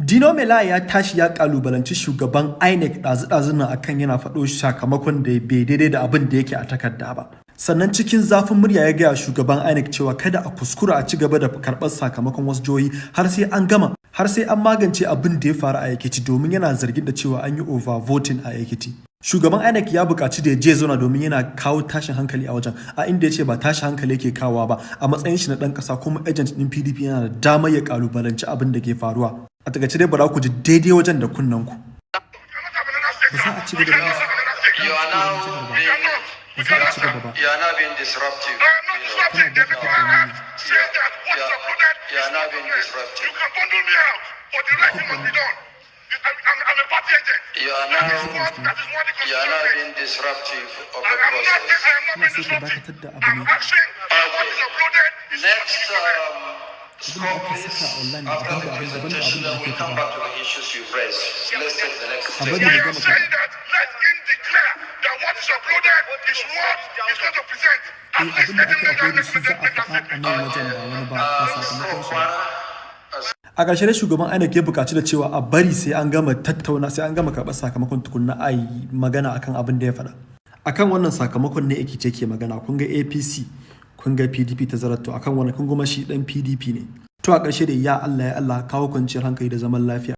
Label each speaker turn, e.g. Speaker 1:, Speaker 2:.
Speaker 1: Dino ya tashi ya kalubalanci shugaban INEC ɗazu-ɗazun nan akan yana faɗo sakamakon da bai daidai da abin da yake a takarda ba. Sannan cikin zafin murya ya gaya shugaban INEC cewa kada a kuskura a ci gaba da karɓar sakamakon wasu jihohi har sai an magance abin da ya faru a Ekiti domin yana zargin da cewa an yi overvoting a Ekiti. Shugaban INEC ya buƙaci da ya je zauna domin yana kawo tashin hankali a wajen, a inda ya ce ba tashin hankali yake kawowa ba, a matsayin shi na ɗan ƙasa kuma agent ɗin PDP yana da damar ya kalubalanci abin da ke faruwa. A takaice dai bara ku ji daidai wajen da kunnen ku. Ba za a ci gaba da
Speaker 2: You are now being disruptive. You are now being disruptive.
Speaker 3: You can bundle me out, but the right thing must be done. I'm a party agent.
Speaker 2: You are now being disruptive of the process.
Speaker 3: I am not being disruptive. I'm asking what is uploaded is
Speaker 2: Next, after the presentation, then we come back to the issues you've raised. Let's take the next step.
Speaker 3: I am saying that let him declare that what is uploaded is what he's going to present. At least let him
Speaker 1: A ƙarshe da shugaban INEC ya buƙaci da cewa a bari sai an gama karɓar sakamakon tukunna a yi magana akan abin da ya faɗa. Akan wannan sakamakon ne Ekiti ke magana, kun ga APC, kun ga PDP ta zaratto, akan wannan kun goma shi ɗan PDP ne. To a ƙarshe da ya Allah kawo kwanciyar hankali da zaman lafiya.